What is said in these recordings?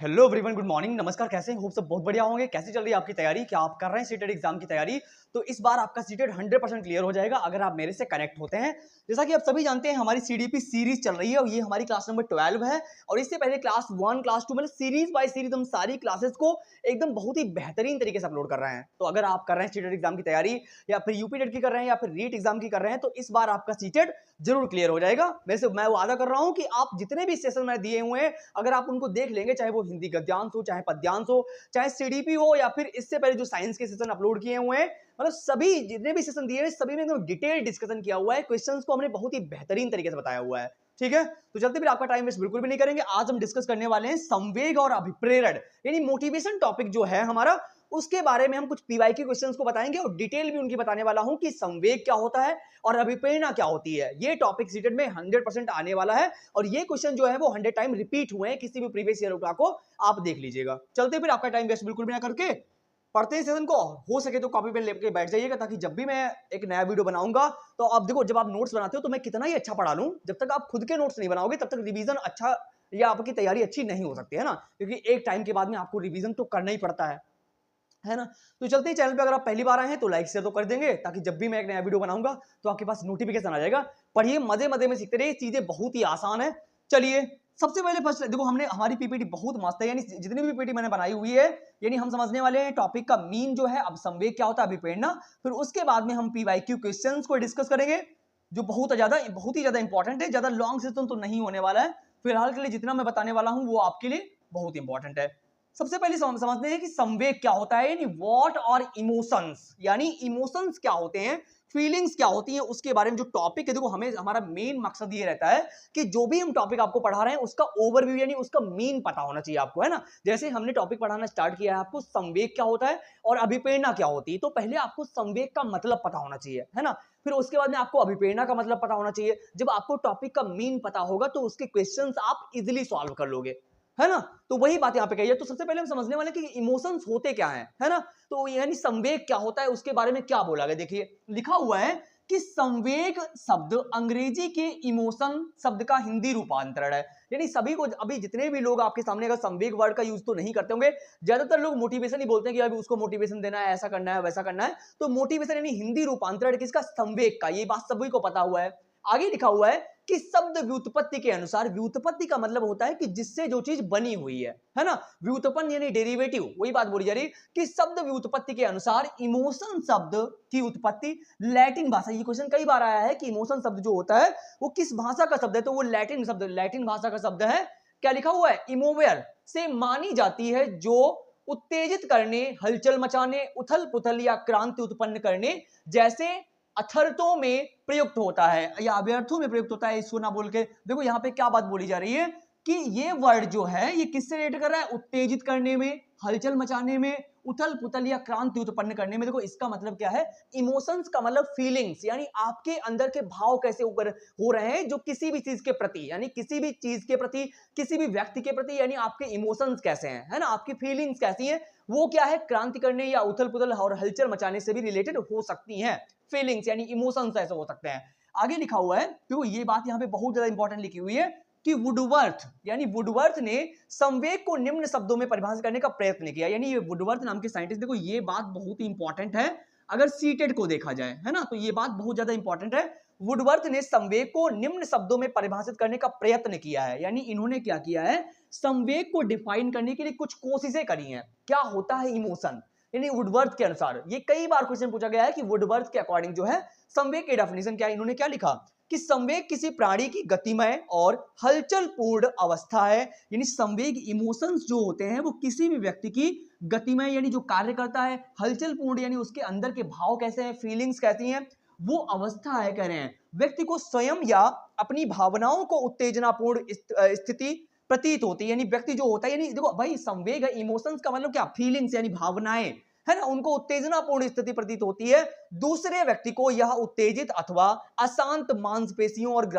Hello everyone, good morning, नमस्कार। कैसे हैं? होप सब बहुत बढ़िया होंगे। कैसी चल रही है आपकी तैयारी? क्या आप कर रहे हैं सीटेट एग्जाम की तैयारी? तो इस बार आपका सीटेट 100% क्लियर हो जाएगा अगर आप मेरे से कनेक्ट होते हैं। जैसा कि आप सभी जानते हैं, हमारी सीडीपी सीरीज चल रही है और ये हमारी क्लास नंबर 12 है। और इससे पहले क्लास 1, क्लास 2 मतलब सीरीज बाय सीरीज हम सारी क्लासेस को एकदम बहुत ही बेहतरीन तरीके से अपलोड कर रहे हैं। तो अगर आप कर रहे हैं सीटेट एग्जाम की तैयारी, या फिर यूपी टेट की कर रहे हैं, या फिर रीट एग्जाम की कर रहे हैं, तो इस बार आपका सीटेट जरूर क्लियर हो जाएगा। वैसे मैं वादा कर रहा हूं कि आप जितने भी सेशन मैंने दिए हुए हैं, अगर आप उनको देख लेंगे, चाहे वो हिंदी गद्यांश हो, चाहे पद्यांश हो, चाहे सीडीपी हो, या फिर इससे पहले जो साइंस के सेशन अपलोड किए हुए हैं, मतलब सभी जितने भी सेशन दिए हैं सभी में एकदम डिटेल डिस्कशन किया हुआ है। क्वेश्चंस को हमने बहुत ही बेहतरीन तरीके से बताया हुआ है। ठीक है, तो चलते फिर आपका टाइम वेस्ट बिल्कुल भी नहीं करेंगे। आज हम डिस्कस करने वाले हैं संवेग और अभिप्रेरण, यानी मोटिवेशन टॉपिक जो है हमारा, उसके बारे में हम कुछ पीवाईक्यू क्वेश्चंस को बताएंगे और डिटेल भी उनकी बताने वाला हूं कि संवेग क्या होता है और अभिप्रेरणा क्या होती है। ये टॉपिक सीटेट में 100% आने वाला है और ये क्वेश्चन जो है वो 100 टाइम रिपीट हुए हैं किसी भी प्रीवियस ईयर को, आप देख लीजिएगा। चलते फिर आपका टाइम वेस्ट बिल्कुल भी ना करके पढ़ते हैं सेशन को। हो सके तो कॉपी पेन लेके बैठ जाइएगा, ताकि जब भी मैं एक नया वीडियो बनाऊंगा तो आप देखो, जब आप नोट्स बनाते हो तो मैं कितना ही अच्छा पढ़ा लूं, जब तक आप खुद के नोट्स नहीं बनाओगे तब तक रिवीजन अच्छा या आपकी तैयारी अच्छी नहीं हो सकती है ना, क्योंकि एक टाइम के बाद में आपको रिवीजन तो करना ही पड़ता है ना। तो चलते ही, चैनल पे अगर आप पहली बार आए हैं तो लाइक शेयर तो कर देंगे, ताकि जब भी मैं एक नया वीडियो बनाऊंगा तो आपके पास नोटिफिकेशन आ जाएगा। पढ़िए, मजे मजे में सीखते रहिए, चीजें बहुत ही आसान है। चलिए, सबसे पहले फर्स्ट देखो, हमने हमारी पीपीटी बहुत मस्त है, यानी जितनी भी पीपीटी मैंने बनाई हुई है, यानी हम समझने वाले हैं टॉपिक का मीन जो है, अब संवेग क्या होता है, अभिप्रेरणा। फिर उसके बाद में हम पीवाईक्यू क्वेश्चंस को डिस्कस करेंगे, जो बहुत ही ज्यादा इंपॉर्टेंट है। ज्यादा लॉन्ग सेशन तो नहीं होने वाला है, फिलहाल के लिए जितना मैं बताने वाला हूं वो आपके लिए बहुत इंपॉर्टेंट है। सबसे पहले समझते हैं कि संवेग क्या होता है, यानी व्हाट और इमोशंस, यानी इमोशंस क्या होते हैं, फीलिंग्स क्या होती हैं, उसके बारे में जो टॉपिक है। देखो, हमें हमारा मेन मकसद ये रहता है कि जो भी हम टॉपिक आपको पढ़ा रहे हैं उसका ओवरव्यू, यानी उसका मीन पता होना चाहिए आपको, है ना। जैसे हमने टॉपिक पढ़ाना स्टार्ट किया है, आपको संवेग क्या होता है और अभिप्रेरणा क्या होती है, तो पहले आपको संवेग का मतलब पता होना चाहिए, है ना। फिर उसके बाद में आपको अभिप्रेरणा का मतलब पता होना चाहिए। जब आपको टॉपिक का मीन पता होगा तो उसके क्वेश्चंस आप इजीली सॉल्व कर लोगे, है ना। तो वही बात यहाँ पे कही है। तो सबसे पहले हम समझने वाले कि इमोशंस होते क्या हैं, है ना। तो यानी संवेग क्या होता है, उसके बारे में क्या बोला गया, देखिए लिखा हुआ है कि संवेग शब्द अंग्रेजी के इमोशन शब्द का हिंदी रूपांतरण है। यानी सभी को, अभी जितने भी लोग आपके सामने अगर संवेग वर्ड का यूज तो नहीं करते होंगे, ज्यादातर लोग मोटिवेशन ही बोलते हैं कि अभी उसको मोटिवेशन देना है, ऐसा करना है, वैसा करना है। तो मोटिवेशन यानी हिंदी रूपांतरण किसका, संवेग का, ये बात सभी को पता हुआ है। आगे लिखा हुआ है कि शब्द व्युत्पत्ति के अनुसार, व्युत्पत्ति का मतलब होता है कि जिससे जो चीज बनी हुई है ना। व्युत्पन्न यानी डेरिवेटिव, वही बात बोली जा रही कि शब्द व्युत्पत्ति के अनुसार इमोशन शब्द की उत्पत्ति लैटिन भाषा, ये क्वेश्चन कई बार आया है कि इमोशन शब्द जो होता है वो किस भाषा का शब्द है, तो वो लैटिन शब्द, लैटिन भाषा का शब्द है। क्या लिखा हुआ है, इमोवेयर से मानी जाती है, जो उत्तेजित करने, हलचल मचाने, उथल पुथल या क्रांति उत्पन्न करने जैसे अथर्थों में प्रयुक्त होता है या अव्यर्थों में प्रयुक्त होता है। इसको ना बोल के देखो, यहाँ पे क्या बात बोली जा रही है कि ये वर्ड जो है ये किससे रिलेट कर रहा है, उत्तेजित करने में, हलचल मचाने में, उथल पुथल या क्रांति उत्पन्न करने में। देखो, इसका मतलब क्या है, इमोशंस का मतलब फीलिंग्स, यानी आपके अंदर के भाव कैसे हो रहे हैं जो किसी भी चीज के प्रति, यानी किसी भी चीज के प्रति, किसी भी व्यक्ति के प्रति, यानी आपके इमोशंस कैसे हैं, है ना, आपकी फीलिंग्स कैसी हैं, वो क्या है, क्रांति करने या उथल पुथल और हलचल मचाने से भी रिलेटेड हो सकती हैं। फीलिंग्स यानी इमोशंस ऐसे हो सकते हैं। आगे लिखा हुआ है, तो ये बात यहां पे बहुत ज्यादा इंपॉर्टेंट लिखी हुई है कि वुडवर्थ, यानी वुडवर्थ ने संवेग को निम्न शब्दों में परिभाषित करने का प्रयत्न किया। यानी ये वुडवर्थ नाम के साइंटिस्ट, देखो ये बात बहुत ही इंपॉर्टेंट है अगर सीटेट को देखा जाए, है ना, तो ये बात बहुत ज्यादा इंपॉर्टेंट है। वुडवर्थ ने संवेग को निम्न शब्दों में परिभाषित करने का प्रयत्न किया है, यानी इन्होंने क्या किया है, संवेग को डिफाइन करने के लिए कुछ कोशिशें करी हैं। क्या होता है इमोशन, यानी वुडवर्थ के अनुसार, ये कई बार क्वेश्चन पूछा गया है कि वुडवर्थ के अकॉर्डिंग जो है संवेग की डेफिनेशन क्या है। इन्होंने क्या लिखा कि संवेग किसी प्राणी की गतिमय और हलचल पूर्ण अवस्था है। यानी संवेग, इमोशंस जो होते हैं वो किसी भी व्यक्ति की गतिमय, यानी जो कार्य करता है, हलचल पूर्ण यानी उसके अंदर के भाव कैसे हैं, फीलिंग्स कैसी हैं, वो अवस्था है, कह रहे हैं। व्यक्ति को स्वयं या अपनी भावनाओं को उत्तेजनापूर्ण स्थिति प्रतीत होती है। यानी व्यक्ति जो होता है, यानी देखो भाई, संवेग है, इमोशंस का मतलब क्या, फीलिंग्स यानी भावनाएं, है ना, उनको उत्तेजनापूर्ण स्थिति प्रतीत होती है। दूसरे व्यक्ति को यह उत्तेजित अथवा अशांत मांसपेशियों और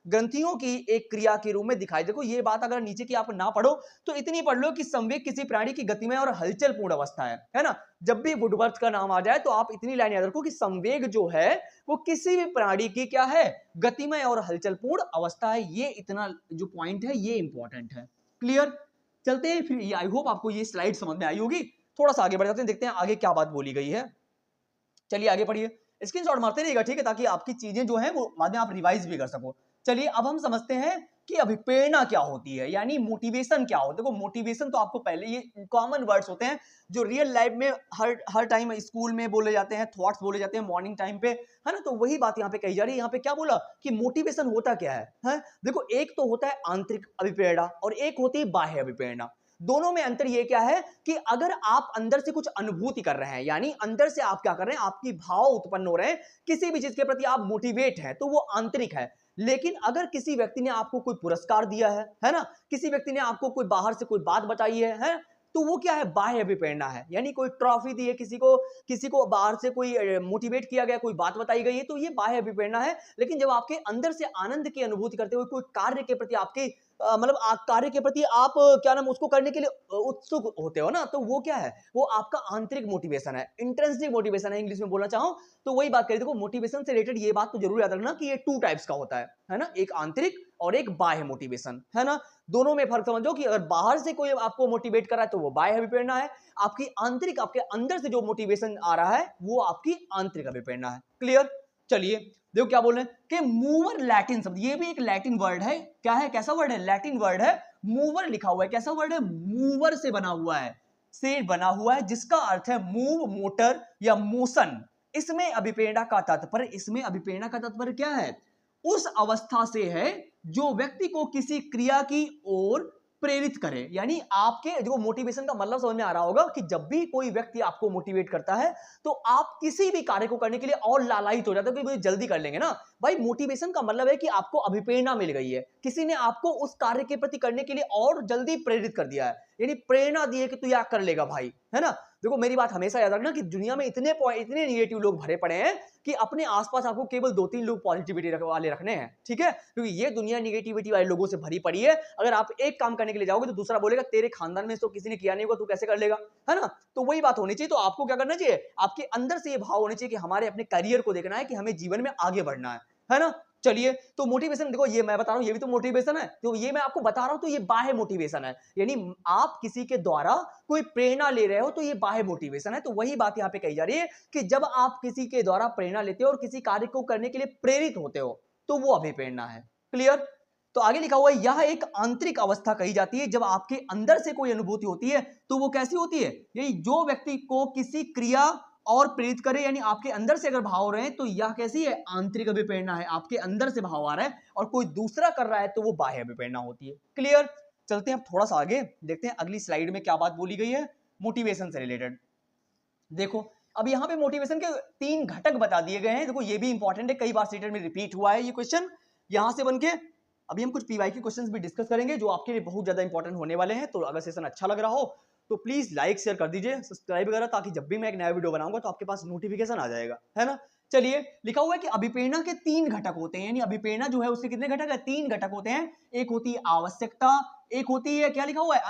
ग्रंथियों की एक क्रिया के रूप में दिखाई। देखो ये बात अगर नीचे की आप ना पढ़ो तो इतनी पढ़ लो कि संवेग किसी प्राणी की गतिमय और हलचल पूर्ण अवस्था है ना। जब भी वुडवर्थ का नाम आ जाए तो आप इतनी लाइन याद रखो कि संवेग जो है वो किसी भी प्राणी की क्या है, गतिमय और हलचल पूर्ण अवस्था है। ये इतना जो पॉइंट है ये इंपॉर्टेंट है। क्लियर, चलते हैं फिर। आई होप आपको ये स्लाइड समझ में आई होगी। थोड़ा सा आगे बढ़ जाते हैं, देखते हैं आगे क्या बात बोली गई है। चलिए आगे पढ़िए, स्क्रीनशॉट मारते रहिएगा, ठीक है, ताकि आपकी चीजें जो है वो बाद में आप रिवाइज भी कर सको। चलिए अब हम समझते हैं कि अभिप्रेरणा क्या होती है, यानी मोटिवेशन क्या होता है। देखो मोटिवेशन तो आपको पहले ये कॉमन वर्ड्स होते हैं जो रियल लाइफ में हर टाइम स्कूल में बोले जाते हैं, थॉट्स बोले जाते हैं मॉर्निंग टाइम पे, है ना। तो वही बात यहाँ पे कही जा रही है। यहाँ पे क्या बोला कि मोटिवेशन होता क्या है? देखो एक तो होता है आंतरिक अभिप्रेरणा और एक होती है बाह्य अभिप्रेरणा। दोनों में अंतर ये क्या है कि अगर आप अंदर से कुछ अनुभूति कर रहे हैं, यानी अंदर से आप क्या कर रहे हैं, आपकी भाव उत्पन्न हो रहे हैं किसी भी चीज के प्रति, आप मोटिवेट हैं, तो वो आंतरिक है। लेकिन अगर किसी व्यक्ति ने आपको कोई पुरस्कार दिया है ना, किसी व्यक्ति ने आपको कोई बाहर से कोई बात बताई है, तो वो क्या है, बाह्य अभिप्रेरणा है। यानी कोई ट्रॉफी दी है किसी को बाहर से कोई मोटिवेट किया गया, कोई बात बताई गई है, तो ये बाह्य अभिप्रेरणा है। लेकिन जब आपके अंदर से आनंद की अनुभूति करते हुए कोई कार्य के प्रति आपके मतलब कार्य के प्रति आप क्या नाम उसको करने के लिए उत्सुक होते हो ना, तो वो क्या है, वो आपका आंतरिक मोटिवेशन है, इंट्रिंसिक मोटिवेशन है इंग्लिश में बोलना चाहूं तो वही बात करें। देखो मोटिवेशन से रिलेटेड ये बात तो जरूर याद रखना कि ये 2 टाइप्स का होता है ना, एक आंतरिक और एक बाह्य मोटिवेशन, है ना। दोनों में फर्क समझो कि अगर बाहर से कोई आपको मोटिवेट कर रहा है तो वो बाह्य अभिप्रेरणा है, आपकी आंतरिक आपके अंदर से जो मोटिवेशन आ रहा है वो आपकी आंतरिक अभिप्रेरणा है। क्लियर, चलिए देखो क्या बोल रहे हैं कि मूवर, लैटिन शब्द, ये भी एक लैटिन वर्ड है। क्या है, कैसा वर्ड है, लैटिन वर्ड है। मूवर लिखा हुआ है, कैसा वर्ड है, मूवर से बना हुआ है, से बना हुआ है, जिसका अर्थ है मूव, मोटर या मोशन। इसमें अभिप्रेरणा का तात्पर्य, इसमें अभिप्रेरणा का तात्पर्य क्या है, उस अवस्था से है जो व्यक्ति को किसी क्रिया की ओर प्रेरित करे। यानी आपके जो मोटिवेशन का मतलब समझ में आ रहा होगा कि जब भी कोई व्यक्ति आपको मोटिवेट करता है तो आप किसी भी कार्य को करने के लिए और लालायित हो जाते हो कि भाई जल्दी कर लेंगे ना। भाई मोटिवेशन का मतलब है कि आपको अभिप्रेरणा मिल गई है, किसी ने आपको उस कार्य के प्रति करने के लिए और जल्दी प्रेरित कर दिया है, यानी प्रेरणा दी है कि तू यह कर लेगा भाई, है ना। देखो मेरी बात हमेशा याद रखना कि दुनिया में इतने निगेटिव लोग भरे पड़े हैं कि अपने आसपास आपको केवल 2-3 लोग पॉजिटिविटी वाले रखने हैं, ठीक है, क्योंकि ये दुनिया निगेटिविटी वाले लोगों से भरी पड़ी है। अगर आप एक काम करने के लिए जाओगे तो दूसरा बोलेगा तेरे खानदान में तो किसी ने किया नहीं होगा, तू कैसे कर लेगा, है ना। तो वही बात होनी चाहिए। तो आपको क्या करना चाहिए, आपके अंदर से ये भाव होने चाहिए कि हमारे अपने करियर को देखना है, कि हमें जीवन में आगे बढ़ना है ना। चलिए तो मोटिवेशन देखो, ये मैं बता रहा हूं ये भी तो मोटिवेशन है, तो ये मैं आपको बता रहा हूं तो ये बाह्य मोटिवेशन है, यानी आप किसी के द्वारा कोई प्रेरणा ले रहे हो तो ये बाह्य मोटिवेशन है। तो वही बात यहां पे कही जा रही है कि जब आप किसी के द्वारा प्रेरणा लेते हो और किसी कार्य को करने के लिए प्रेरित होते हो तो वो अभिप्रेरणा है। क्लियर, तो आगे लिखा हुआ है यह एक आंतरिक अवस्था कही जाती है। जब आपके अंदर से कोई अनुभूति होती है तो वो कैसी होती है, यही जो व्यक्ति को किसी क्रिया और प्रेरित करे, यानी आपके अंदर से अगर भाव रहे हैं तो यह कैसी है, आंतरिक अभिप्रेरणा है, आपके अंदर से भाव आ रहा है और कोई दूसरा कर रहा है तो वो बाह्य अभिप्रेरणा होती है। क्लियर, चलते हैं अब थोड़ा सा आगे, देखते हैं अगली स्लाइड में क्या बात बोली गई है मोटिवेशन से रिलेटेड। देखो अब यहाँ पे मोटिवेशन के 3 घटक बता दिए गए हैं। देखो ये भी इंपॉर्टेंट है, कई बार सीटेट में रिपीट हुआ है ये क्वेश्चन यहां से बनके। अभी हम कुछ पीवाई के क्वेश्चंस भी डिस्कस करेंगे जो आपके लिए बहुत ज्यादा इंपॉर्टेंट होने वाले हैं। तो अगर सेशन अच्छा लग रहा हो तो प्लीज लाइक शेयर कर दीजिए, सब्सक्राइब वगैरह, ताकि जब भी मैं एक नया वीडियो बनाऊंगा तो आपके पास नोटिफिकेशन आ जाएगा, है ना। चलिए लिखा हुआ है कि अभिप्रेरणा के 3 घटक होते हैं, यानी अभिप्रेरणा जो है उसके कितने घटक है, 3 घटक होते हैं। एक होती है आवश्यकता, एक होती है क्या लिखा हुआ है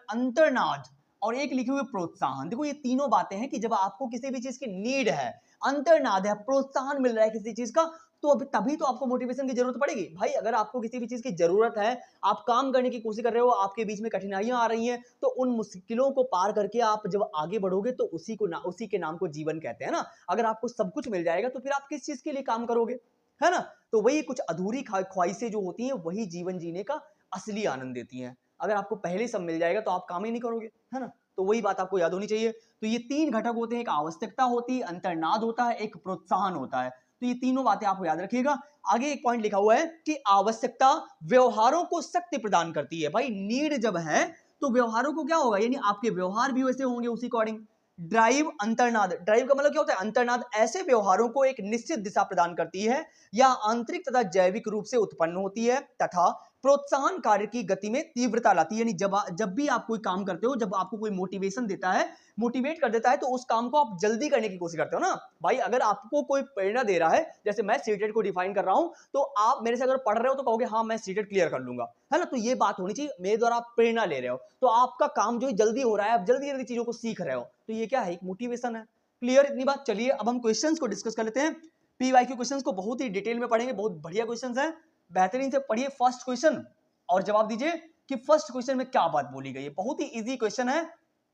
अंतर्नाद, और एक लिखी हुई प्रोत्साहन। देखो ये तीनों बातें हैं कि जब आपको किसी भी चीज की नीड है, अंतर्नाद है, प्रोत्साहन मिल रहा है किसी चीज का, तो अब तभी तो आपको मोटिवेशन की जरूरत पड़ेगी। भाई अगर आपको किसी भी चीज की जरूरत है, आप काम करने की कोशिश कर रहे हो, आपके बीच में कठिनाइयां आ रही हैं, तो उन मुश्किलों को पार करके आप जब आगे बढ़ोगे तो उसी के नाम को जीवन कहते हैं ना। अगर आपको सब कुछ मिल जाएगा तो फिर आप किस चीज के लिए काम करोगे, है ना। तो वही कुछ अधूरी ख्वाहिशें जो होती हैं वही जीवन जीने का असली आनंद देती हैं। अगर आपको पहले सब मिल जाएगा तो आप काम ही नहीं करोगे, है ना। तो वही बात आपको याद होनी चाहिए। तो ये 3 घटक होते हैं, एक आवश्यकता होती है, अंतर्नाद होता है, एक प्रोत्साहन होता है। तो ये तीनों बातें आपको याद रखिएगा। आगे एक पॉइंट लिखा हुआ है कि आवश्यकता व्यवहारों को शक्ति प्रदान करती है। भाई नीड जब है तो व्यवहारों को क्या होगा, यानी आपके व्यवहार भी वैसे होंगे उसी अकॉर्डिंग। ड्राइव, अंतर्नाद, ड्राइव का मतलब क्या होता है, अंतर्नाद ऐसे व्यवहारों को एक निश्चित दिशा प्रदान करती है या आंतरिक तथा जैविक रूप से उत्पन्न होती है तथा प्रोत्साहन कार्य की गति में तीव्रता लाती है। यानी जब भी आप कोई काम करते हो, जब आपको कोई मोटिवेशन देता है, मोटिवेट कर देता है, तो उस काम को आप जल्दी करने की कोशिश करते हो ना भाई। अगर आपको कोई प्रेरणा दे रहा है, जैसे मैं सीटेट को डिफाइन कर रहा हूं, तो आप मेरे से अगर पढ़ रहे हो तो कहोगे हाँ मैं सीटेट क्लियर कर लूंगा, है ना। तो ये बात होनी चाहिए, मेरे द्वारा आप प्रेरणा ले रहे हो तो आपका काम जो है जल्दी हो रहा है, आप जल्दी जल्दी चीजों को सीख रहे हो, तो ये क्या है, एक मोटिवेशन है। क्लियर इतनी बात। चलिए अब हम क्वेश्चंस को डिस्कस कर लेते हैं। पीवाईक्यू क्वेश्चंस को बहुत ही डिटेल में पढ़ेंगे, बहुत बढ़िया क्वेश्चंस हैं, बेहतरीन से पढ़िए फर्स्ट क्वेश्चन और जवाब दीजिए कि फर्स्ट क्वेश्चन में क्या बात बोली गई है। बहुत ही इजी क्वेश्चन है,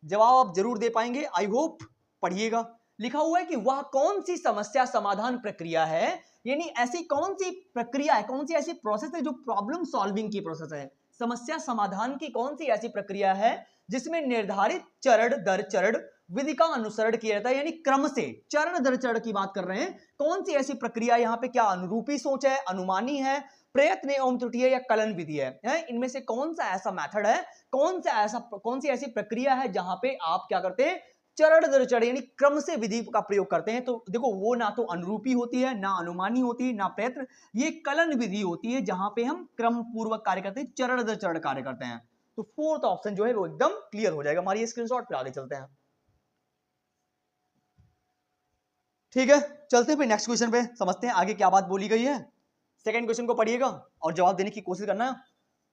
जवाब आप जरूर दे पाएंगे, आई होप। पढ़िएगा। लिखा हुआ है कि वह कौन सी समस्या समाधान प्रक्रिया है, यानी ऐसी कौन सी प्रक्रिया है, कौन सी ऐसी प्रोसेस है जो प्रॉब्लम सॉल्विंग की प्रोसेस है, समस्या समाधान की कौन सी ऐसी प्रक्रिया है जिसमें निर्धारित चरण दर चरण विधि का अनुसरण किया जाता है, यानी क्रम से चरण दर चरण की बात कर रहे हैं। कौन सी ऐसी प्रक्रिया, यहाँ पे क्या अनुरूपी सोच है, अनुमानी है, प्रयत्न एवं त्रुटि है या कलन विधि है? इनमें से कौन सा ऐसा मेथड है, कौन सी ऐसी प्रक्रिया है जहां पे आप क्या करते हैं, चरण दर चरण यानी क्रम से विधि का प्रयोग करते हैं। तो देखो वो ना तो अनुरूपी होती है, ना अनुमानी होती है, ना प्रयत्न, ये कलन विधि होती है जहां पे हम क्रम पूर्वक कार्य करते हैं, चरण दर चरण कार्य करते हैं। तो फोर्थ ऑप्शन जो है वो एकदम क्लियर हो जाएगा। हमारी स्क्रीनशॉट पे आगे चलते हैं। ठीक है, चलते हैं फिर नेक्स्ट क्वेश्चन पे, समझते हैं आगे क्या बात बोली गई है। सेकंड क्वेश्चन को पढ़िएगा और जवाब देने की कोशिश करना।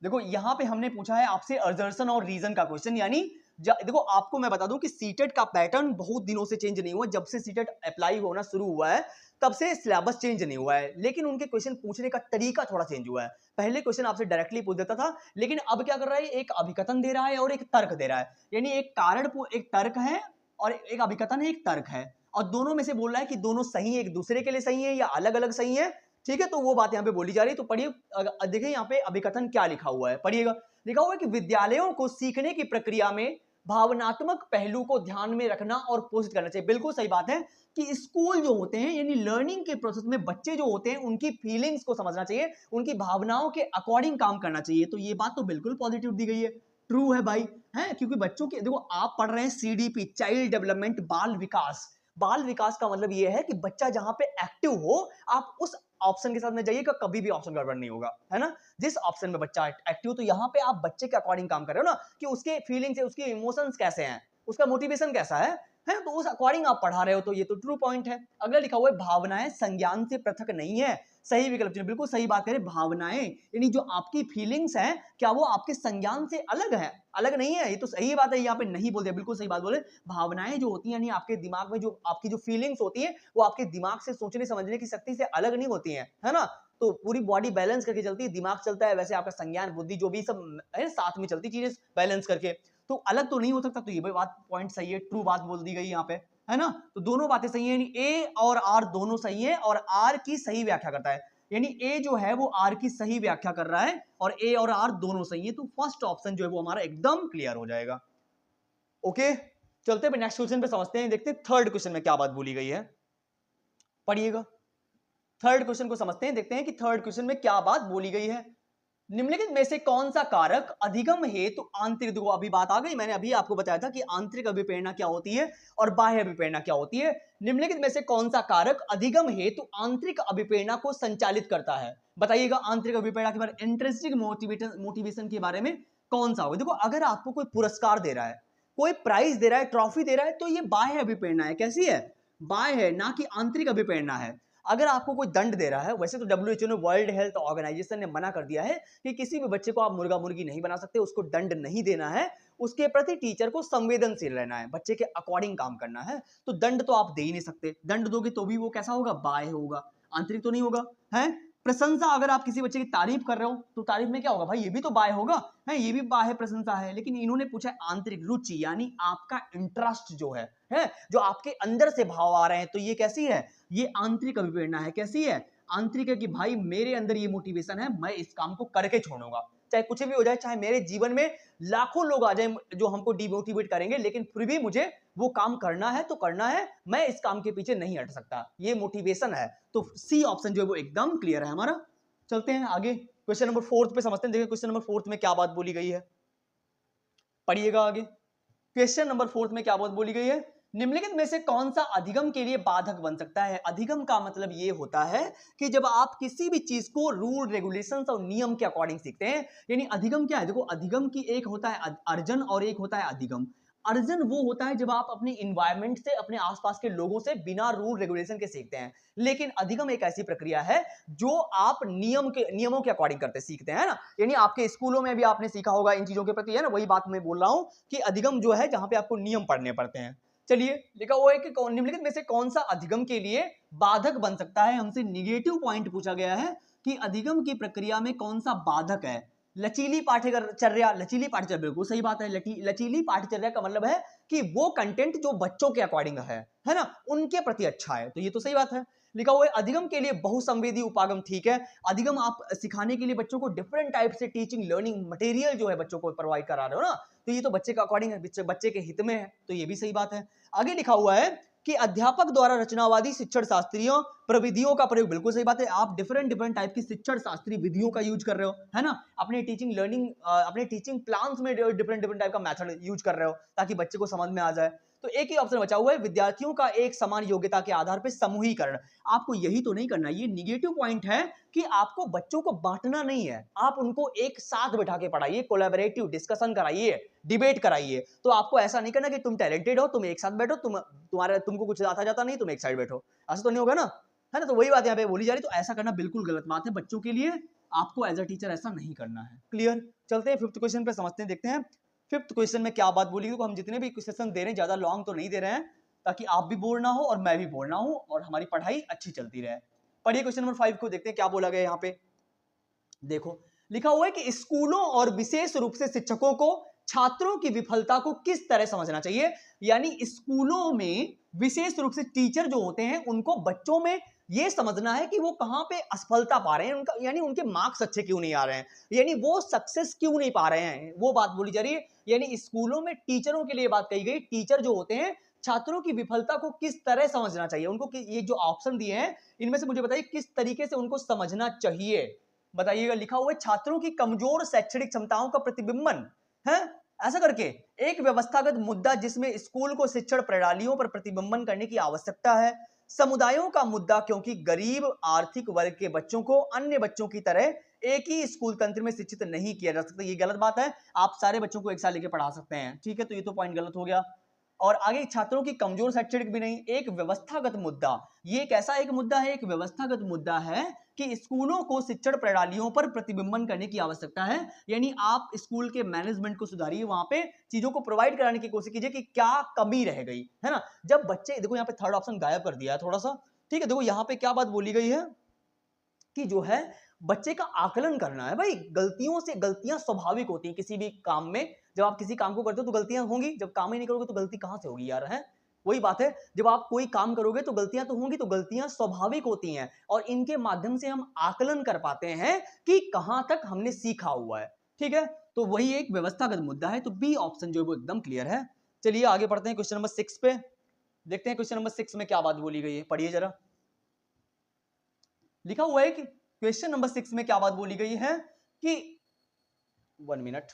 देखो यहां पे हमने पूछा है आपसे असर्शन और रीजन का क्वेश्चन, यानी देखो आपको मैं बता दूं कि सीटेट का पैटर्न बहुत दिनों से चेंज नहीं हुआ, जब से सीटेट अप्लाई होना शुरू हुआ है तब से सिलेबस चेंज नहीं हुआ है, लेकिन उनके क्वेश्चन पूछने का तरीका थोड़ा चेंज हुआ है। पहले क्वेश्चन आपसे डायरेक्टली पूछ देता था, लेकिन अब क्या कर रहा है, एक अभिकथन दे रहा है और एक तर्क दे रहा है, यानी एक कारण एक तर्क है और एक अभिकथन है, एक तर्क है, और दोनों में से बोल रहा है कि दोनों सही है, एक दूसरे के लिए सही है या अलग अलग सही है। ठीक है, तो वो बात यहाँ पे बोली जा रही है। तो पढ़िए, देखिए यहाँ पे अभिकथन क्या लिखा हुआ है, पढ़िएगा। लिखा हुआ है कि विद्यालयों को सीखने की प्रक्रिया में भावनात्मक पहलू को ध्यान में रखना और पोषित करना चाहिए। बिल्कुल सही बात है कि स्कूल जो होते हैं, यानी लर्निंग के प्रोसेस में बच्चे जो होते हैं उनकी फीलिंग्स को समझना चाहिए, उनकी भावनाओं के अकॉर्डिंग काम करना चाहिए। तो ये बात तो बिल्कुल पॉजिटिव दी गई है, ट्रू है भाई, है। क्योंकि बच्चों के देखो आप पढ़ रहे हैं सीडीपी, चाइल्ड डेवलपमेंट, बाल विकास। बाल विकास का मतलब यह है कि बच्चा जहां पे एक्टिव हो, आप उस ऑप्शन के साथ में जाइएगा, कभी भी ऑप्शन गड़बड़ नहीं होगा, है ना। जिस ऑप्शन में बच्चा एक्टिव, तो यहाँ पे आप बच्चे के अकॉर्डिंग काम कर रहे हो ना, कि उसके फीलिंग्स है, उसके इमोशंस कैसे हैं, उसका मोटिवेशन कैसा है, तो उस अकॉर्डिंग आप पढ़ा रहे हो, तो ये तो ट्रू पॉइंट है। अगला लिखा हुआ है भावनाएं संज्ञान से पृथक नहीं है, सही विकल्प चुनिए। बिल्कुल सही बात करें, भावनाएं यानी जो आपकी फीलिंग्स हैं, क्या वो आपके संज्ञान से अलग है, अलग नहीं है, ये तो सही बात है, यहाँ पे नहीं बोल दिया, बिल्कुल सही बात बोले। भावनाएं जो होती हैं, यानी आपके दिमाग में जो आपकी जो फीलिंग्स होती है, वो आपके दिमाग से सोचने समझने की शक्ति से अलग नहीं होती है ना। तो पूरी बॉडी बैलेंस करके चलती है, दिमाग चलता है, वैसे आपका संज्ञान, बुद्धि जो भी सब है साथ में चलती चीजें बैलेंस करके, तो अलग तो नहीं हो सकता। तो ये भी बात पॉइंट सही है, ट्रू बात बोल दी गई यहाँ पे, है ना। तो दोनों बातें सही है, यानी ए और आर दोनों सही है, और आर की सही व्याख्या करता है, यानी ए जो है वो आर की सही व्याख्या कर रहा है, और ए और आर दोनों सही है। तो फर्स्ट ऑप्शन जो है वो हमारा एकदम क्लियर हो जाएगा। ओके, चलते हैं नेक्स्ट क्वेश्चन पे, समझते हैं, देखते हैं थर्ड क्वेश्चन में क्या बात बोली गई है। पढ़िएगा, थर्ड क्वेश्चन को समझते हैं, देखते हैं कि थर्ड क्वेश्चन में क्या बात बोली गई है। निम्नलिखित में से कौन सा कारक अधिगम हेतु आंतरिक, देखो अभी बात आ गई, मैंने अभी आपको बताया था कि आंतरिक अभिप्रेरणा क्या होती है और बाह्य अभिप्रेरणा क्या होती है। निम्नलिखित में से कौन सा कारक अधिगम हेतु आंतरिक अभिप्रेरणा को संचालित करता है, बताइएगा। आंतरिक अभिप्रेरणा के बारे में, इंट्रिंसिक मोटिवेशन के बारे में कौन सा होगा। देखो अगर आपको कोई पुरस्कार दे रहा है, कोई प्राइज दे रहा है, ट्रॉफी दे रहा है, तो ये बाह्य अभिप्रेरणा है। कैसी है, बाह्य है, ना कि आंतरिक अभिप्रेरणा है। अगर आपको कोई दंड दे रहा है, वैसे तो WHO ने, वर्ल्ड हेल्थ ऑर्गेनाइजेशन ने मना कर दिया है कि किसी भी बच्चे को आप मुर्गा मुर्गी नहीं बना सकते, उसको दंड नहीं देना है, उसके प्रति टीचर को संवेदनशील रहना है, बच्चे के अकॉर्डिंग काम करना है। तो दंड तो आप दे ही नहीं सकते, दंड दोगे तो भी वो कैसा होगा, बाह्य होगा, आंतरिक तो नहीं होगा, है। प्रशंसा, अगर आप किसी बच्चे की तारीफ कर रहे हो तो तारीफ में क्या होगा भाई, ये भी तो बाह्य होगा, है, ये भी बाह्य प्रशंसा है। लेकिन इन्होंने पूछा है आंतरिक, रुचि, यानी आपका इंटरेस्ट जो है जो आपके अंदर से भाव आ रहे हैं, तो ये कैसी है, ये आंतरिक अभिप्रेरणा है। कैसी है, आंतरिक है, कि भाई मेरे अंदर ये मोटिवेशन है, मैं इस काम को करके छोड़ूंगा, चाहे कुछ भी हो जाए, चाहे मेरे जीवन में लाखों लोग आ जाए जो हमको डिमोटिवेट करेंगे, लेकिन फिर भी मुझे वो काम करना है तो करना है, मैं इस काम के पीछे नहीं हट सकता, ये मोटिवेशन है। तो सी ऑप्शन जो है वो एकदम क्लियर है हमारा। चलते हैं आगे, क्वेश्चन नंबर 4 पे समझते हैं। देखिए क्वेश्चन नंबर 4 में क्या बात बोली गई है, पढ़िएगा आगे। क्वेश्चन नंबर 4 में क्या बात बोली गई है, निम्नलिखित में से कौन सा अधिगम के लिए बाधक बन सकता है? अधिगम का मतलब ये होता है कि जब आप किसी भी चीज को रूल रेगुलेशंस और नियम के अकॉर्डिंग सीखते हैं। यानी अधिगम क्या है? देखो, अधिगम की एक होता है अर्जन और एक होता है अधिगम। अर्जन वो होता है जब आप अपने इन्वायरमेंट से, अपने आसपास के लोगों से बिना रूल रेगुलेशन के सीखते हैं। लेकिन अधिगम एक ऐसी प्रक्रिया है जो आप नियमों के अकॉर्डिंग करते सीखते हैं ना। यानी आपके स्कूलों में भी आपने सीखा होगा इन चीजों के प्रति, है ना। वही बात मैं बोल रहा हूं कि अधिगम जो है जहां पे आपको नियम पढ़ने पड़ते हैं। चलिए, लिखा हुआ है कि निम्नलिखित में से कौन सा अधिगम के लिए बाधक बन सकता है। हमसे निगेटिव पॉइंट पूछा गया है कि अधिगम की प्रक्रिया में कौन सा बाधक है। लचीली पाठ्यचर्या, लचीली पाठ्यचर्या बिल्कुल सही बात है। लचीली पाठ्यचर्या का मतलब है कि वो कंटेंट जो बच्चों के अकॉर्डिंग है ना, उनके प्रति अच्छा है, तो ये तो सही बात है। लिखा हुआ है अधिगम के लिए बहुसंवेदी उपागम, ठीक है। अधिगम आप सिखाने के लिए बच्चों को डिफरेंट टाइप से टीचिंग लर्निंग मटेरियल जो है बच्चों को प्रोवाइड करा रहे हो ना, तो ये तो बच्चे का अकॉर्डिंग है, बच्चे के हित में है, तो ये भी सही बात है। आगे लिखा हुआ है कि अध्यापक द्वारा रचनावादी शिक्षण शास्त्रियों प्रविधियों का प्रयोग, बिल्कुल सही बात है। आप डिफरेंट टाइप की शिक्षण शास्त्रीय विधियों का यूज कर रहे हो, है ना। अपने टीचिंग लर्निंग, अपने टीचिंग प्लान्स में डिफरेंट टाइप का मेथड यूज कर रहे हो ताकि बच्चे को समझ में आ जाए। तो एक ही ऑप्शन बचा हुआ है, विद्यार्थियों का एक समान योग्यता के आधार पर समूहीकरण। आपको यही तो नहीं करना, ये निगेटिव पॉइंट है कि आपको बच्चों को बांटना नहीं है, आप उनको एक साथ बैठा के पढ़ाइए, कोलैबोरेटिव डिस्कशन कराइए, डिबेट कराइए। तो आपको ऐसा नहीं करना कि तुम टैलेंटेड हो, तुम एक साथ बैठो, तुमको कुछ आता जाता नहीं, तुम एक साइड बैठो, ऐसा तो नहीं होगा ना, है ना। तो वही बात यहाँ पे बोली जा रही, तो ऐसा करना बिल्कुल गलत बात है बच्चों के लिए। आपको एज अ टीचर ऐसा नहीं करना है। क्लियर? चलते हैं फिफ्थ क्वेश्चन पे, समझते हैं, देखते हैं फिफ्थ क्वेश्चन में क्या बात बोली। क्योंकि हम जितने भी क्वेश्चन दे रहे हैं ज्यादा लॉन्ग तो नहीं दे रहे हैं, ताकि आप भी बोर ना हो और मैं भी बोर ना हो और हमारी पढ़ाई अच्छी चलती रहे। पढ़िए क्वेश्चन नंबर 5 को, देखते हैं क्या बोला गया यहाँ पे। देखो, लिखा हुआ है कि स्कूलों और विशेष रूप से शिक्षकों को छात्रों की विफलता को किस तरह समझना चाहिए। यानी स्कूलों में विशेष रूप से टीचर जो होते हैं उनको बच्चों में यह समझना है कि वो कहां पे असफलता पा रहे हैं, उनका यानी उनके मार्क्स अच्छे क्यों नहीं आ रहे हैं, यानी वो सक्सेस क्यों नहीं पा रहे हैं, वो बात बोली जा रही है। यानी स्कूलों में टीचरों के लिए बात कही गई, टीचर जो होते हैं छात्रों की विफलता को किस तरह समझना चाहिए उनको। ये जो ऑप्शन दिए हैं इनमें से मुझे बताइए किस तरीके से उनको समझना चाहिए, बताइएगा। लिखा हुआ है छात्रों की कमजोर शैक्षणिक क्षमताओं का प्रतिबिंबन है, ऐसा करके एक व्यवस्थागत मुद्दा जिसमें स्कूल को शिक्षण प्रणालियों पर प्रतिबिंबन करने की आवश्यकता है। समुदायों का मुद्दा, क्योंकि गरीब आर्थिक वर्ग के बच्चों को अन्य बच्चों की तरह एक ही स्कूल तंत्र में शिक्षित नहीं किया जा सकता। ये गलत बात है, आप सारे बच्चों को एक साथ लेके पढ़ा सकते हैं, ठीक है। तो ये तो पॉइंट गलत हो गया। और आगे छात्रों की कमजोर शैक्षणिक भी नहीं, एक व्यवस्थागत मुद्दा, ये कैसा एक मुद्दा है, एक व्यवस्थागत मुद्दा है कि स्कूलों को शिक्षण प्रणालियों पर प्रतिबिंबन करने की आवश्यकता है। यानी आप स्कूल के मैनेजमेंट को सुधारिए, वहां पे चीजों को प्रोवाइड कराने की कोशिश कीजिए कि क्या कमी रह गई है ना। जब बच्चे, देखो यहाँ पे थर्ड ऑप्शन गायब कर दिया है थोड़ा सा, ठीक है। देखो यहाँ पे क्या बात बोली गई है कि जो है बच्चे का आकलन करना है। भाई गलतियां स्वाभाविक होती हैं किसी भी काम में, जब आप किसी काम को करते हो तो गलतियां होंगी, जब काम ही नहीं करोगे तो गलती कहां से होगी यार, है। वही बात है, जब आप कोई काम करोगे तो गलतियां तो होंगी, तो गलतियां स्वाभाविक होती हैं और इनके माध्यम से हम आकलन कर पाते हैं कि कहां तक हमने सीखा हुआ है, ठीक है। तो वही एक व्यवस्थागत मुद्दा है, तो बी ऑप्शन जो है वो एकदम क्लियर है। चलिए आगे पढ़ते हैं क्वेश्चन नंबर 6 पे, देखते हैं क्वेश्चन नंबर 6 में क्या बात बोली गई है, पढ़िए जरा। लिखा हुआ है कि क्वेश्चन नंबर 6 में क्या बात बोली गई है कि 1 मिनट,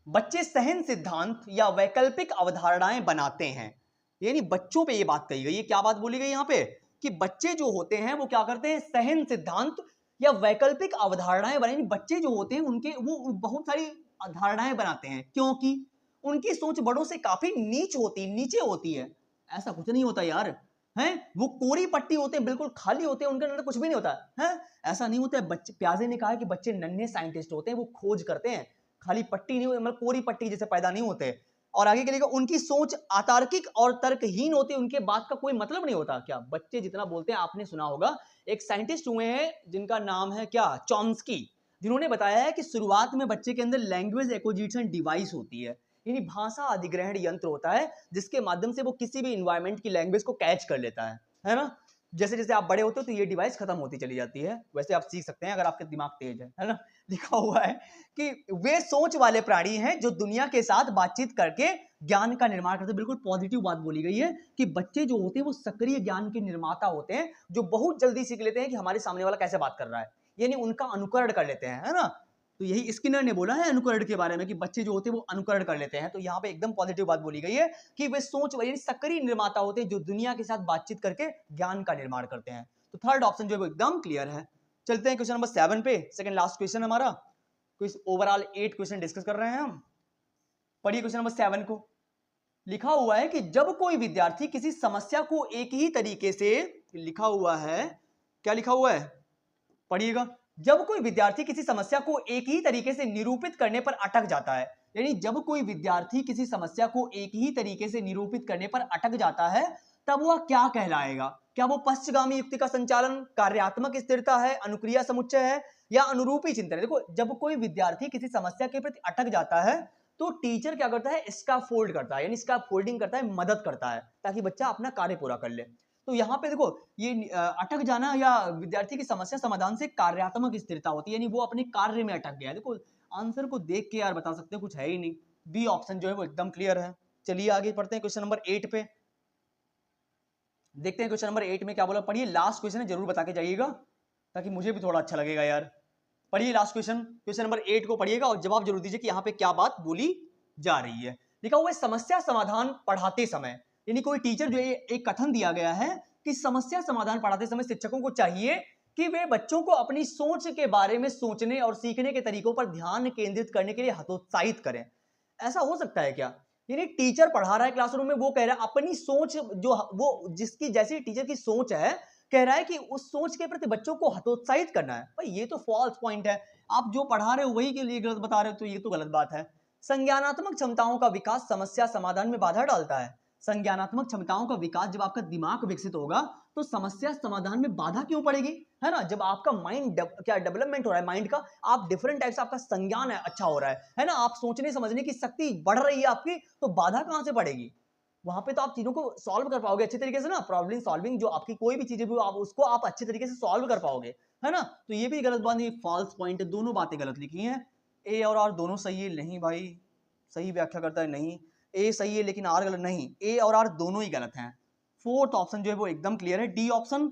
बच्चे सहन सिद्धांत या वैकल्पिक अवधारणाएं बनाते हैं। यानी बच्चों पे ये बात कही गई है, क्या बात बोली गई यहां पे कि बच्चे जो होते हैं वो क्या करते हैं, सहन सिद्धांत या वैकल्पिक अवधारणाएं बनाए। बच्चे जो होते हैं उनके वो बहुत सारी अवधारणाएं बनाते हैं, क्योंकि उनकी सोच बड़ों से काफी नीचे होती है। ऐसा कुछ नहीं होता यार, हैं वो कोरी पट्टी होते हैं, बिल्कुल खाली होते हैं, उनके अंदर कुछ भी नहीं होता है, ऐसा नहीं होता है। बच्चे, प्याजे ने कहा है कि बच्चे नन्हे साइंटिस्ट होते हैं, वो खोज करते हैं, खाली पट्टी नहीं, मतलब कोरी पट्टी जैसे पैदा नहीं होते। और आगे के लिए उनकी सोच अतार्किक और तर्कहीन होती है, उनके बात का कोई मतलब नहीं होता। क्या बच्चे जितना बोलते हैं, आपने सुना होगा एक साइंटिस्ट हुए हैं जिनका नाम है क्या, चॉम्स्की, जिन्होंने बताया है कि शुरुआत में बच्चे के अंदर लैंग्वेज एक्विजिशन डिवाइस होती है, यानी भाषा अधिग्रहण यंत्र होता है जिसके माध्यम से वो किसी भी इन्वायरमेंट की लैंग्वेज को कैच कर लेता है ना। जैसे जैसे आप बड़े होते हो तो ये डिवाइस खत्म होती चली जाती है, वैसे आप सीख सकते हैं अगर आपके दिमाग तेज है ना। लिखा हुआ है कि वे सोच वाले प्राणी हैं जो दुनिया के साथ बातचीत करके ज्ञान का निर्माण करते हैं। बिल्कुल पॉजिटिव बात बोली गई है कि बच्चे जो होते हैं वो सक्रिय ज्ञान के निर्माता होते हैं, जो बहुत जल्दी सीख लेते हैं कि हमारे सामने वाला कैसे बात कर रहा है, यानी उनका अनुकरण कर लेते हैं, है ना। तो यही स्किनर ने बोला है अनुकरण के बारे में कि बच्चे जो होते हैं वो अनुकरण कर लेते हैं। तो यहाँ पे एकदम पॉजिटिव बात बोली गई है कि वे सोच यानी सक्रिय निर्माता होते हैं जो दुनिया के साथ बातचीत करके ज्ञान का निर्माण करते हैं। तो थर्ड ऑप्शन जो है वो एकदम क्लियर है। चलते हैं क्वेश्चन नंबर 7 पे, सेकंड लास्ट क्वेश्चन हमारा। ओवरऑल 8 क्वेश्चन डिस्कस कर रहे हैं हम। पढ़िए क्वेश्चन नंबर 7 को। लिखा हुआ है कि जब कोई विद्यार्थी किसी समस्या को एक ही तरीके से, लिखा हुआ है, क्या लिखा हुआ है, पढ़िएगा। जब कोई विद्यार्थी किसी समस्या को एक ही तरीके से निरूपित करने पर अटक जाता है, यानी जब कोई विद्यार्थी किसी समस्या को एक ही तरीके से निरूपित करने पर अटक जाता है, तब वह क्या कहलाएगा? क्या वो पश्चगामी युक्ति का संचालन, कार्यात्मक स्थिरता है, अनुक्रिया समुच्चय है, या अनुरूपी चिंतन है? देखो, जब कोई विद्यार्थी किसी समस्या के प्रति अटक जाता है तो टीचर क्या करता है, स्कैफोल्ड करता है, यानी स्कैफोल्डिंग करता है, मदद करता है ताकि बच्चा अपना कार्य पूरा कर ले। तो यहाँ पे देखो, ये अटक जाना या विद्यार्थी की समस्या समाधान से कार्यात्मक स्थिरता होती है, यानी वो अपने कार्य में अटक गया। देखो, आंसर को देख के यार बता सकते हो, कुछ है ही नहीं। बी ऑप्शन जो है वो एकदम क्लियर है। चलिए आगे पढ़ते हैं क्वेश्चन नंबर 8 पे। देखते हैं क्वेश्चन नंबर 8 में क्या बोला। पढ़िए, लास्ट क्वेश्चन है, जरूर बता के जाइएगा ताकि मुझे भी थोड़ा अच्छा लगेगा यार। पढ़िए लास्ट क्वेश्चन, क्वेश्चन नंबर 8 को पढ़िएगा और जवाब जरूर दीजिए कि यहाँ पे क्या बात बोली जा रही है। लिखा हुआ है समस्या समाधान पढ़ाते समय, यानी कोई टीचर जो एक कथन दिया गया है कि समस्या समाधान पढ़ाते समय शिक्षकों को चाहिए कि वे बच्चों को अपनी सोच के बारे में सोचने और सीखने के तरीकों पर ध्यान केंद्रित करने के लिए हतोत्साहित करें। ऐसा हो सकता है क्या? यानी टीचर पढ़ा रहा है क्लासरूम में, वो कह रहा है अपनी सोच, जो वो जिसकी जैसी टीचर की सोच है, कह रहा है कि उस सोच के प्रति बच्चों को हतोत्साहित करना है। भाई ये तो फॉल्स पॉइंट है। आप जो पढ़ा रहे हो वही के लिए गलत बता रहे हो, तो ये तो गलत बात है। संज्ञानात्मक क्षमताओं का विकास समस्या समाधान में बाधा डालता है। संज्ञानात्मक क्षमताओं का विकास, जब आपका दिमाग विकसित होगा तो समस्या समाधान में बाधा क्यों पड़ेगी, है ना? जब आपका माइंड क्या डेवलपमेंट हो रहा है माइंड का, आप डिफरेंट टाइप्स, आपका संज्ञान है अच्छा हो रहा है ना, आप सोचने समझने की शक्ति बढ़ रही है आपकी, तो बाधा कहां से पड़ेगी? वहां पे तो आप चीजों को सॉल्व कर पाओगे अच्छे तरीके से ना। प्रॉब्लम सॉल्विंग, जो आपकी कोई भी चीजें भी आप उसको आप अच्छे तरीके से सॉल्व कर पाओगे, है ना? तो ये भी गलत बात नहीं, फॉल्स पॉइंट है, दोनों बातें गलत लिखी हैं। ए और आर दोनों सही है? नहीं भाई, सही व्याख्या करता है नहीं। ए सही है लेकिन आर गलत नहीं, ए और आर दोनों ही गलत हैं। फोर्थ ऑप्शन जो है वो एकदम क्लियर है, डी ऑप्शन।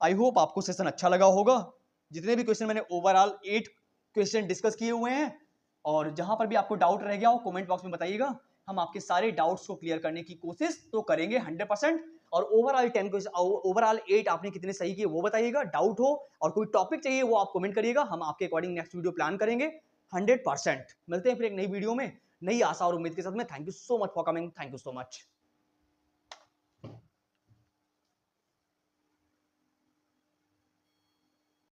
आई होप आपको सेशन अच्छा लगा होगा। जितने भी क्वेश्चन मैंने ओवरऑल 8 क्वेश्चन डिस्कस किए हुए हैं, और जहां पर भी आपको डाउट रह गया हो कमेंट बॉक्स में बताइएगा, हम आपके सारे डाउट्स को क्लियर करने की कोशिश तो करेंगे 100%। और ओवरऑल 10 क्वेश्चन, ओवरऑल 8 आपने कितने सही किए वो बताइएगा। डाउट हो और कोई टॉपिक चाहिए वो आप कमेंट करिएगा, हम आपके अकॉर्डिंग नेक्स्ट वीडियो प्लान करेंगे 100%। मिलते हैं फिर एक नई वीडियो में नई आशा और उम्मीद के साथ में। Thank you so much for coming, thank you so much.